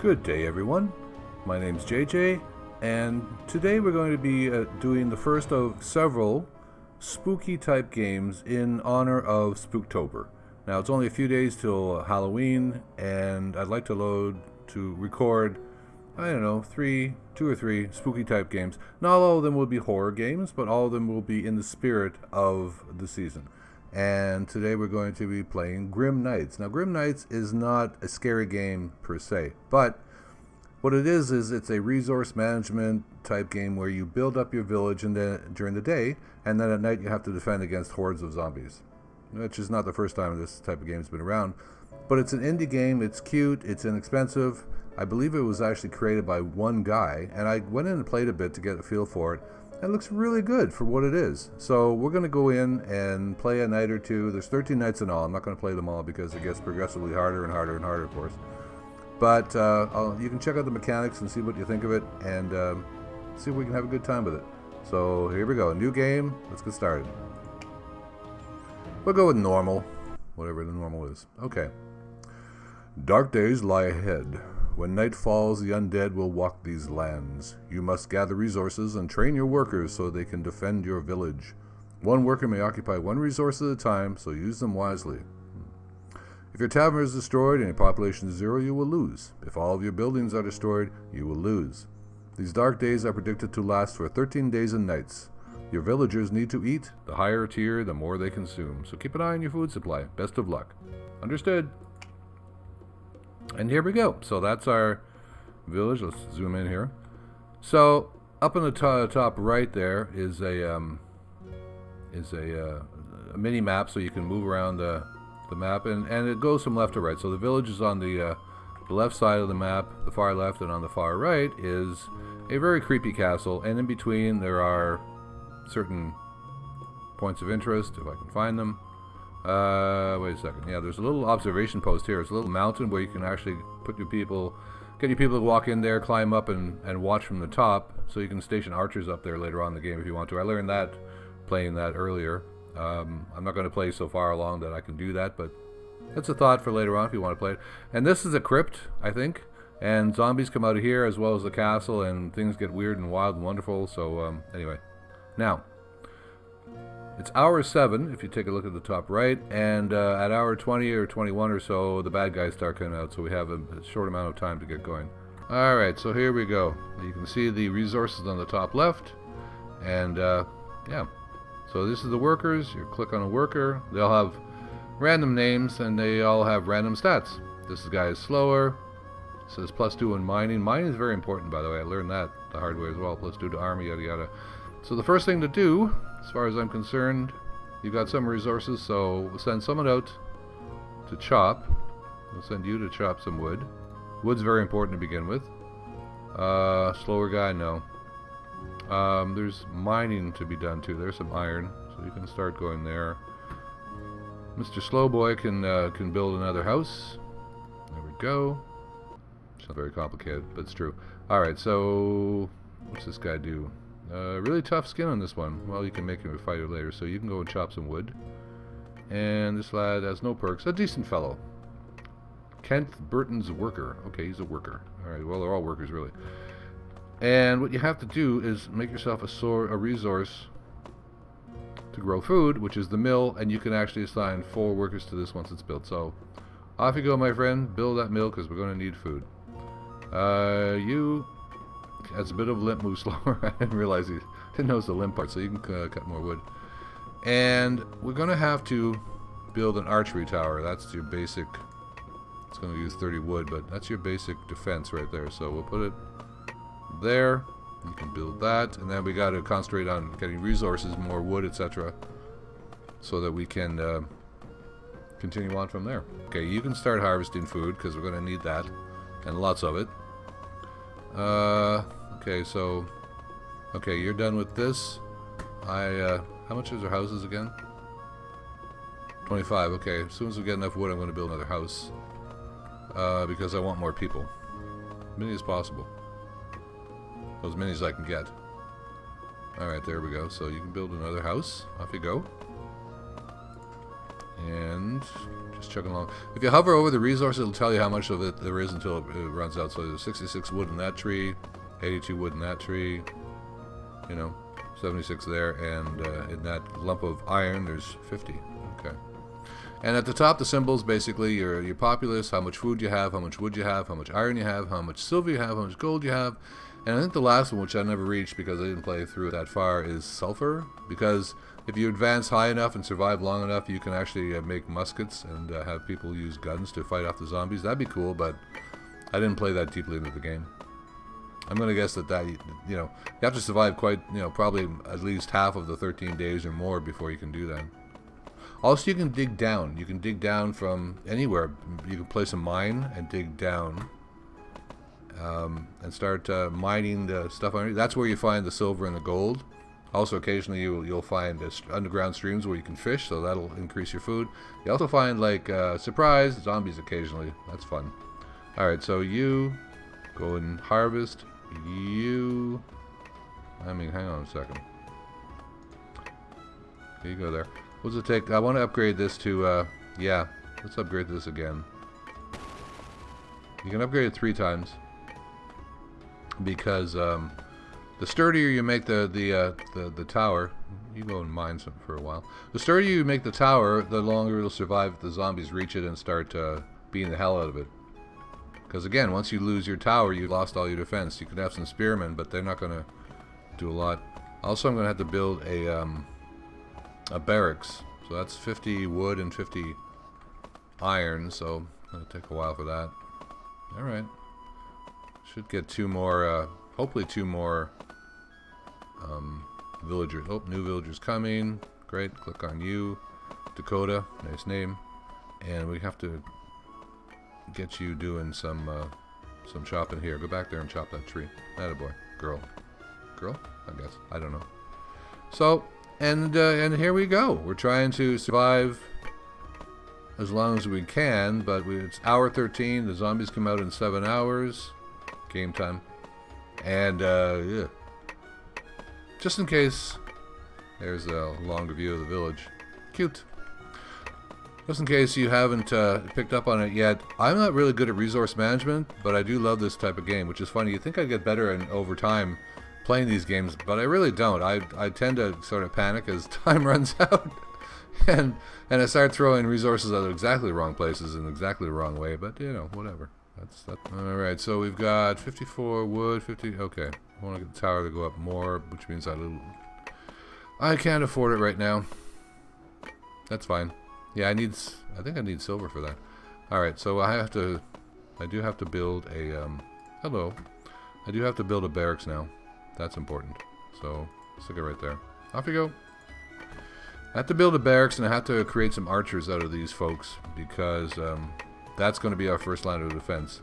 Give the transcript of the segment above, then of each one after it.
Good day, everyone. My name's JJ, and today we're going to be doing the first of several spooky type games in honor of Spooktober. Now, it's only a few days till Halloween, and I'd like to record, I don't know, two or three spooky type games. Not all of them will be horror games, but all of them will be in the spirit of the season. And today we're going to be playing Grim Nights. Now, Grim Nights is not a scary game per se, but what it is it's a resource management type game where you build up your village during the day, and then at night you have to defend against hordes of zombies, which is not the first time this type of game has been around. But it's an indie game, it's cute, it's inexpensive. I believe it was actually created by one guy, and I went in and played a bit to get a feel for it. It looks really good for what it is. So we're going to go in and play a night or two. There's 13 nights in all. I'm not going to play them all because it gets progressively harder and harder and harder, of course. But you can check out the mechanics and see what you think of it, and see if we can have a good time with it. So here we go. New game. Let's get started. We'll go with normal. Whatever the normal is. Okay. Dark days lie ahead. When night falls, the undead will walk these lands. You must gather resources and train your workers so they can defend your village. One worker may occupy one resource at a time, so use them wisely. If your tavern is destroyed and your population is 0, you will lose. If all of your buildings are destroyed, you will lose. These dark days are predicted to last for 13 days and nights. Your villagers need to eat. The higher tier, the more they consume. So keep an eye on your food supply. Best of luck. Understood. And here we go. So that's our village. Let's zoom in here. So up in the top right there is a mini map, so you can move around the map, and it goes from left to right. So the village is on the left side of the map, the far left, and on the far right is a very creepy castle, and in between there are certain points of interest, if I can find them. Wait a second. Yeah, there's a little observation post here. It's a little mountain where you can actually get your people to walk in there, climb up, and watch from the top. So you can station archers up there later on in the game if you want to. I learned that playing that earlier. I'm not going to play so far along that I can do that, but that's a thought for later on if you want to play it. And this is a crypt, I think. And zombies come out of here as well as the castle, and things get weird and wild and wonderful. So anyway, now. It's hour 7, if you take a look at the top right, and at hour 20 or 21 or so, the bad guys start coming out, so we have a short amount of time to get going. Alright, so here we go. You can see the resources on the top left, and yeah. So this is the workers. You click on a worker. They'll have random names, and they all have random stats. This guy is slower. It says +2 in mining. Mining is very important, by the way. I learned that the hard way as well. +2 to armor, yada yada. So the first thing to do, as far as I'm concerned, you've got some resources, so we'll send someone out to chop. We'll send you to chop some wood. Wood's very important to begin with. Slower guy, no. There's mining to be done too. There's some iron, so you can start going there. Mr. Slowboy can build another house. There we go. It's not very complicated, but it's true. Alright, so what's this guy do? Really tough skin on this one. Well, you can make him a fighter later, so you can go and chop some wood. And this lad has no perks. A decent fellow. Kent Burton's worker. Okay, he's a worker. Alright, well, they're all workers, really. And what you have to do is make yourself a resource to grow food, which is the mill, and you can actually assign 4 workers to this once it's built. So, off you go, my friend. Build that mill, because we're going to need food. You... That's a bit of limp, move slower. I didn't realize he didn't notice the limp part, so you can cut more wood. And we're going to have to build an archery tower. That's your basic. It's going to use 30 wood, but that's your basic defense right there. So we'll put it there. You can build that, and then we got to concentrate on getting resources, more wood, etc., so that we can continue on from there. Okay, you can start harvesting food because we're going to need that, and lots of it. Okay, so, okay, you're done with this. How much is our houses again? 25, okay. As soon as we get enough wood, I'm going to build another house. Because I want more people. As many as possible. As many as I can get. Alright, there we go. So you can build another house. Off you go. And just chugging along. If you hover over the resource, it'll tell you how much of it there is until it runs out. So there's 66 wood in that tree, 82 wood in that tree, you know, 76 there, and in that lump of iron, there's 50. Okay. And at the top, the symbols, basically, your populace, how much food you have, how much wood you have, how much iron you have, how much silver you have, how much gold you have. And I think the last one, which I never reached because I didn't play through it that far, is Sulfur. Because if you advance high enough and survive long enough, you can actually make muskets and have people use guns to fight off the zombies. That'd be cool, but I didn't play that deeply into the game. I'm going to guess that, you know, you have to survive quite, you know, probably at least half of the 13 days or more before you can do that. Also, you can dig down. You can dig down from anywhere. You can place a mine and dig down and start mining the stuff underneath. That's where you find the silver and the gold. Also, occasionally you'll find underground streams where you can fish, so that'll increase your food. You also find, like, surprise zombies occasionally. That's fun. Alright, so you go and harvest. Hang on a second. Here you go there. What does it take? I want to upgrade this to, yeah, let's upgrade this again. You can upgrade it 3 times. Because, the sturdier you make the tower, you go and mine some for a while. The sturdier you make the tower, the longer it'll survive if the zombies reach it and start beating the hell out of it. Because again, once you lose your tower, you've lost all your defense. You could have some spearmen, but they're not going to do a lot. Also, I'm going to have to build a barracks. So that's 50 wood and 50 iron, so it'll take a while for that. Alright. Should get 2 more, hopefully 2 more villagers. Oh, new villagers coming. Great. Click on you. Dakota. Nice name. And we have to get you doing some chopping here. Go back there and chop that tree. Attaboy. Girl. Girl? I guess. I don't know. So, and here we go. We're trying to survive as long as we can, but it's hour 13. The zombies come out in 7 hours. Game time. And, yeah. Just in case, there's a longer view of the village. Cute. Just in case you haven't picked up on it yet, I'm not really good at resource management, but I do love this type of game, which is funny. You'd think I'd get better over time playing these games, but I really don't. I tend to sort of panic as time runs out, and I start throwing resources at exactly the wrong places in exactly the wrong way, but, you know, whatever. That's alright, so we've got 54 wood, 50, okay. I want to get the tower to go up more, which means I can't afford it right now. That's fine. Yeah, I think I need silver for that. Alright, so I do have to build a, hello. I do have to build a barracks now. That's important. So, stick it right there. Off you go. I have to build a barracks, and I have to create some archers out of these folks, because, that's going to be our first line of defense.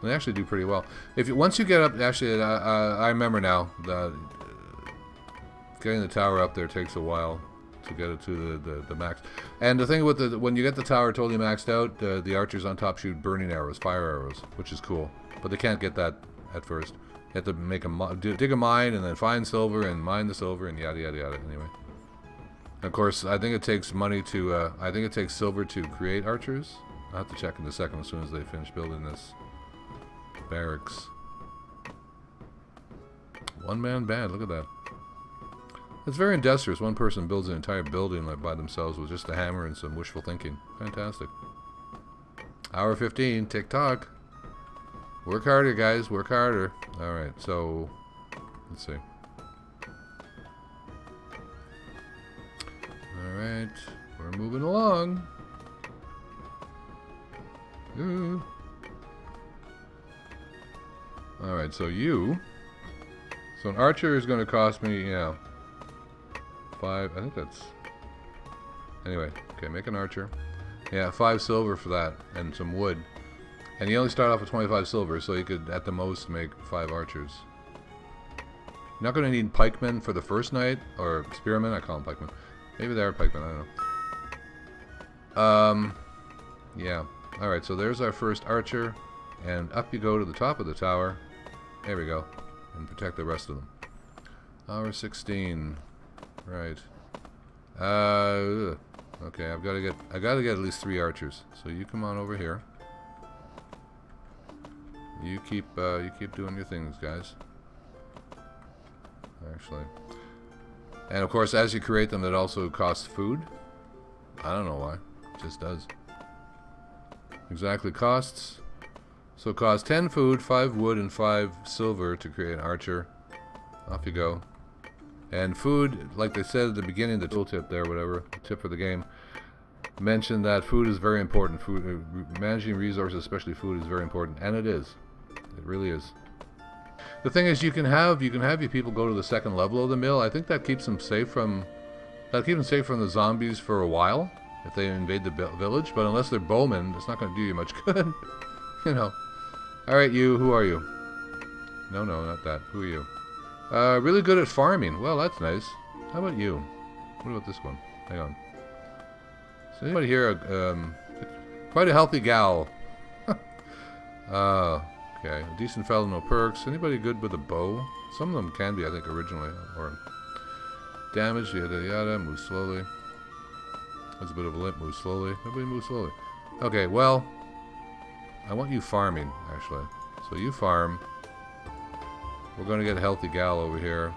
They actually do pretty well. Once you get up, actually, I remember now that getting the tower up there takes a while to get it to the max. And the thing with when you get the tower totally maxed out, the archers on top shoot burning arrows, fire arrows, which is cool. But they can't get that at first. You have to make dig a mine and then find silver and mine the silver and yada yada yada. Anyway. Of course, I think it takes money to, I think it takes silver to create archers. I'll have to check in a second as soon as they finish building this barracks. One-man band, look at that. It's very industrious. One person builds an entire building like by themselves with just a hammer and some wishful thinking. Fantastic. Hour 15, tick-tock. Work harder, guys, work harder. Alright, so, let's see. Alright, we're moving along. Ooh. Alright, so an archer is going to cost me, yeah, 5, I think that's, anyway, okay, make an archer. Yeah, 5 silver for that, and some wood. And you only start off with 25 silver, so you could, at the most, make 5 archers. You're not going to need pikemen for the first night, or spearmen, I call them pikemen. Maybe they are pikemen, I don't know. Yeah. Alright, so there's our first archer, and up you go to the top of the tower. There we go. And protect the rest of them. Hour 16. Right. Okay, I gotta get at least 3 archers. So you come on over here. You keep doing your things, guys. Actually. And of course, as you create them, it also costs food. I don't know why. It just does. Exactly costs. So it costs 10 food, 5 wood, and 5 silver to create an archer. Off you go. And food, like they said at the beginning, the tooltip there, whatever, the tip for the game, mentioned that food is very important. Food, managing resources, especially food, is very important, and it is. It really is. The thing is, you can have your people go to the second level of the mill. I think that keeps them safe from the zombies for a while if they invade the village. But unless they're bowmen, it's not going to do you much good. You know. All right, you. Who are you? No, not that. Who are you? Really good at farming. Well, that's nice. How about you? What about this one? Hang on. So anybody here? Quite a healthy gal. Okay, a decent fellow, no perks. Anybody good with a bow? Some of them can be, I think, originally. Or damage, yada yada, move slowly. That's a bit of a limp, move slowly. Nobody move slowly. Okay, well, I want you farming, actually. So you farm. We're going to get a healthy gal over here.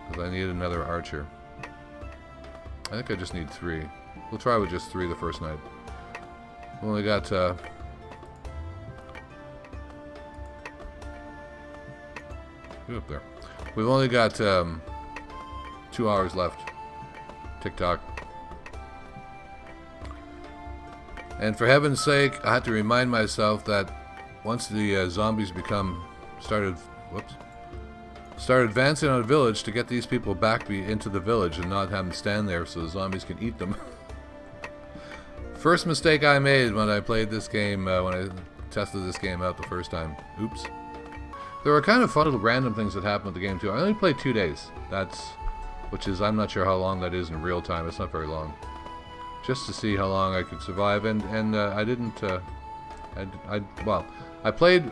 Because I need another archer. I think I just need 3. We'll try with just 3 the first night. We only got, get up there. We've only got 2 hours left. Tick-tock. And for heaven's sake, I have to remind myself that once the zombies started advancing on a village, to get these people back into the village and not have them stand there so the zombies can eat them. First mistake I made when I played this game, when I tested this game out the first time. Oops. There were kind of fun little random things that happened with the game too. I only played 2 days. Which is, I'm not sure how long that is in real time. It's not very long. Just to see how long I could survive, and I didn't. Well, I played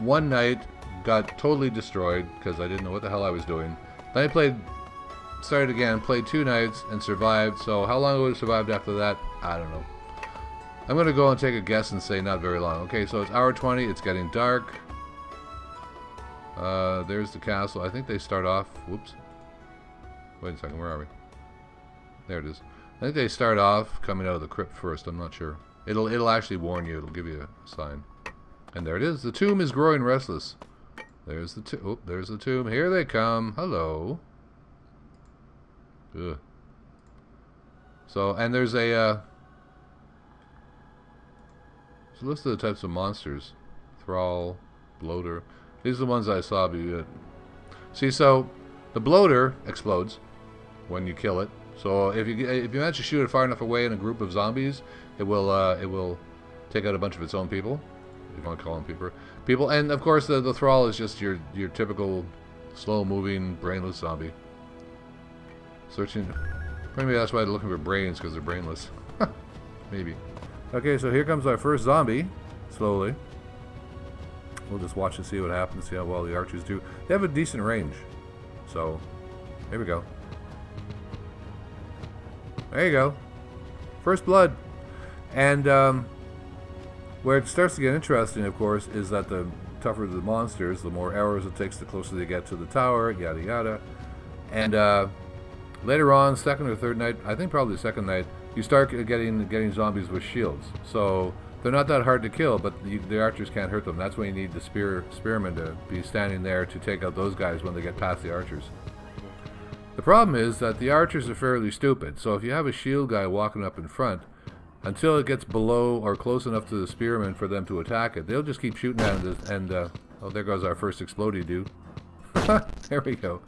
one night, got totally destroyed because I didn't know what the hell I was doing. Then I started again, played 2 nights and survived. So how long I would have survived after that, I don't know. I'm gonna go and take a guess and say not very long. Okay, so it's hour 20. It's getting dark. There's the castle. I think they start off. Whoops. Wait a second. Where are we? There it is. I think they start off coming out of the crypt first. I'm not sure. It'll actually warn you. It'll give you a sign. And there it is. The tomb is growing restless. There's the tomb. Oh, there's the tomb. Here they come. Hello. Ugh. So, and there's a list of the types of monsters. Thrall, bloater. These are the ones I saw. See, so the bloater explodes when you kill it. So if you manage to shoot it far enough away in a group of zombies, it will take out a bunch of its own people. If you want to call them people. And of course the thrall is just your typical slow-moving, brainless zombie. Searching. Maybe that's why they're looking for brains, because they're brainless. Maybe. Okay, so here comes our first zombie. Slowly. We'll just watch and see what happens, see how well the archers do. They have a decent range. So, here we go. There you go. First blood. And where it starts to get interesting, of course, is that the tougher the monsters, the more arrows it takes, the closer they get to the tower, yada yada. And later on, second or third night, I think probably the second night, you start getting zombies with shields. So they're not that hard to kill, but the archers can't hurt them. That's why you need the spearmen to be standing there to take out those guys when they get past the archers. The problem is that the archers are fairly stupid. So if you have a shield guy walking up in front, until it gets below or close enough to the spearmen for them to attack it, they'll just keep shooting at it. And oh, there goes our first explodey dude. There we go.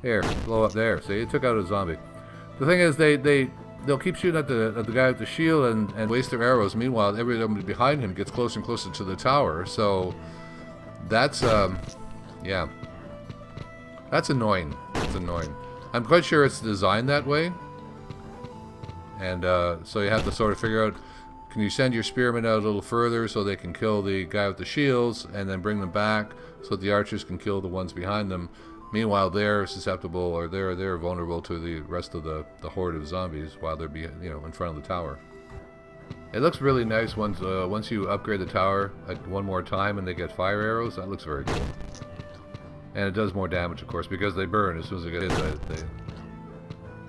Here, blow up there. See, it took out a zombie. The thing is, they'll keep shooting at the guy with the shield and waste their arrows. Meanwhile, everybody behind him gets closer and closer to the tower. So that's yeah, that's annoying. It's annoying. I'm quite sure it's designed that way. And so you have to sort of figure out, can you send your spearmen out a little further so they can kill the guy with the shields, and then bring them back so the archers can kill the ones behind them. Meanwhile, they're susceptible, or they're vulnerable to the rest of the horde of zombies while they're in front of the tower. It looks really nice once you upgrade the tower one more time and they get fire arrows. That looks very cool. And it does more damage, of course, because they burn as soon as they get hit.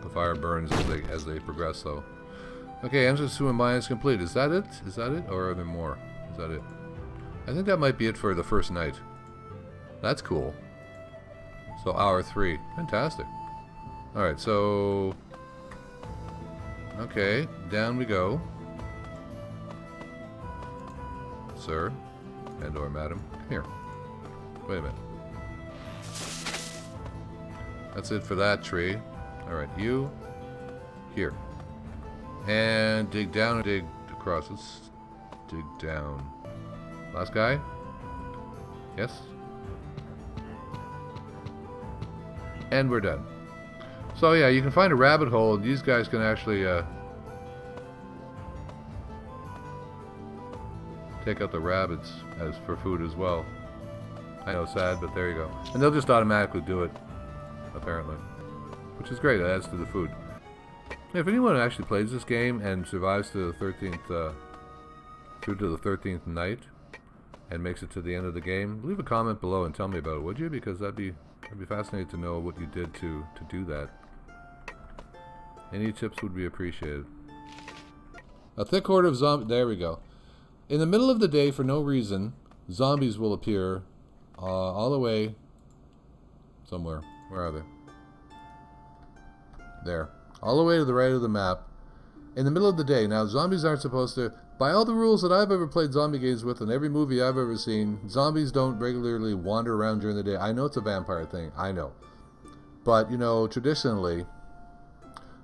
The fire burns as they progress. So, okay, entrance to a mine is complete. Is that it? Is that it, or are there more? Is that it? I think that might be it for the first night. That's cool. So hour 3, fantastic. All right, so okay, down we go. Sir, and/or madam, come here. Wait a minute. That's it for that tree. Alright, you, here. And dig down and dig across. Let's dig down. Last guy? Yes? And we're done. So yeah, you can find a rabbit hole. These guys can actually take out the rabbits as for food as well. I know, sad, but there you go. And they'll just automatically do it, apparently, which is great. It adds to the food. If anyone actually plays this game and survives to the 13th, through to the 13th night, and makes it to the end of the game, leave a comment below and tell me about it, would you? Because I'd be fascinated to know what you did to do that. Any tips would be appreciated. A thick horde of zombies. There we go. In the middle of the day, for no reason, zombies will appear all the way somewhere. Where are they? There. All the way to the right of the map. In the middle of the day. Now, zombies aren't supposed to... By all the rules that I've ever played zombie games with, and every movie I've ever seen, zombies don't regularly wander around during the day. I know it's a vampire thing. I know. But, you know, traditionally,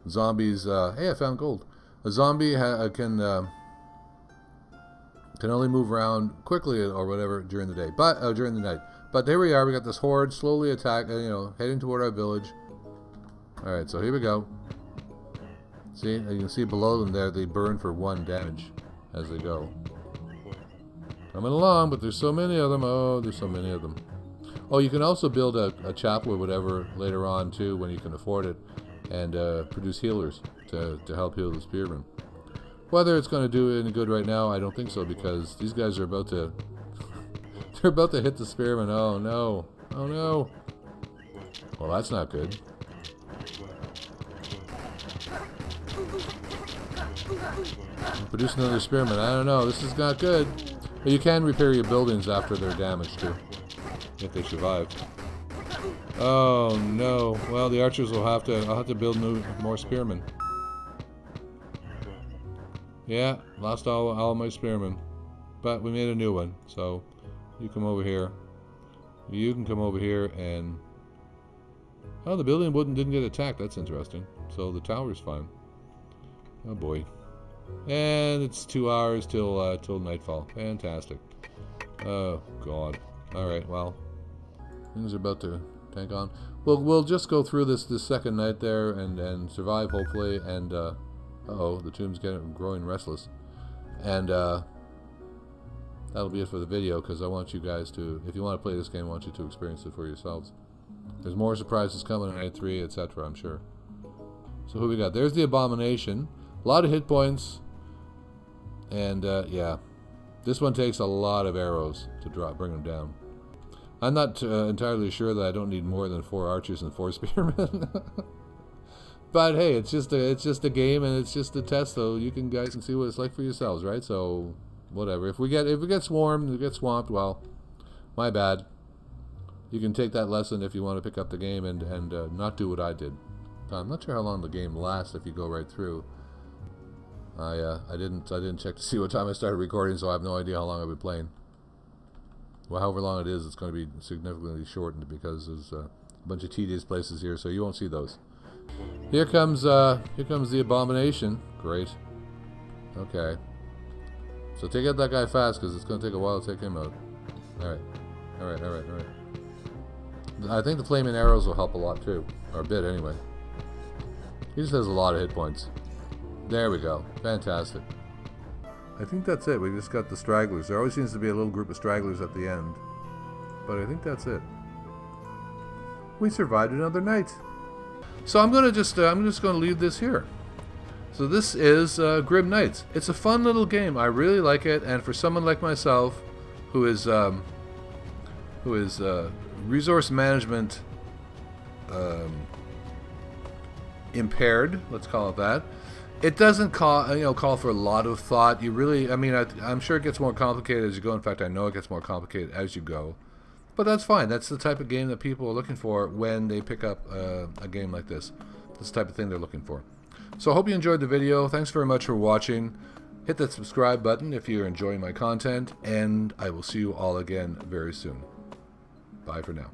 zombies... hey, I found gold. A zombie can only move around quickly or whatever during the day, but during the night. But here we are. We got this horde slowly heading toward our village. All right, so here we go. See, you can see below them there. They burn for 1 damage as they go. Coming along, but there's so many of them. Oh, there's so many of them. Oh, you can also build a chapel or whatever later on too, when you can afford it, and produce healers to help heal the spearmen. Whether it's going to do any good right now, I don't think so, because these guys are about to... they're about to hit the spearmen. Oh, no. Oh, no. Well, that's not good. Produce another spearman. I don't know. This is not good. But you can repair your buildings after they're damaged, too, if they survive. Oh, no. Well, the archers will have to... I'll have to build more spearmen. Yeah, lost all my spearmen. But we made a new one, so you come over here. You can come over here and... Oh, the building didn't get attacked. That's interesting. So the tower's fine. Oh boy. And it's 2 hours till nightfall. Fantastic. Oh god. Alright, well. Things are about to tank on. We'll just go through this second night there and survive, hopefully, and uh-oh, the tomb's growing restless. And that'll be it for the video, because I want you guys to, if you want to play this game, I want you to experience it for yourselves. There's more surprises coming in night 3, etc., I'm sure. So who we got? There's the Abomination. A lot of hit points. And yeah, this one takes a lot of arrows to bring them down. I'm not entirely sure that I don't need more than 4 archers and 4 spearmen. But hey, it's just a game, and it's just a test, so you guys can see what it's like for yourselves, right? So whatever. If we get swarmed, we get swamped, well, my bad. You can take that lesson if you want to pick up the game and not do what I did. I'm not sure how long the game lasts if you go right through. I didn't check to see what time I started recording, so I have no idea how long I've been playing. Well, however long it is, it's going to be significantly shortened because there's a bunch of tedious places here, so you won't see those. Here comes the Abomination. Great. Okay. So take out that guy fast, because it's going to take a while to take him out. Alright. Alright. I think the flaming arrows will help a lot too. Or a bit anyway. He just has a lot of hit points. There we go. Fantastic. I think that's it. We just got the stragglers. There always seems to be a little group of stragglers at the end. But I think that's it. we survived another night. So I'm just gonna leave this here. So this is Grim Knights. It's a fun little game. I really like it, and for someone like myself, who is resource management impaired, let's call it that. It doesn't call for a lot of thought. You really, I mean, I'm sure it gets more complicated as you go. In fact, I know it gets more complicated as you go. But that's fine. That's the type of game that people are looking for when they pick up a game like this. That's the type of thing they're looking for. So I hope you enjoyed the video. Thanks very much for watching. Hit that subscribe button if you're enjoying my content, and I will see you all again very soon. Bye for now.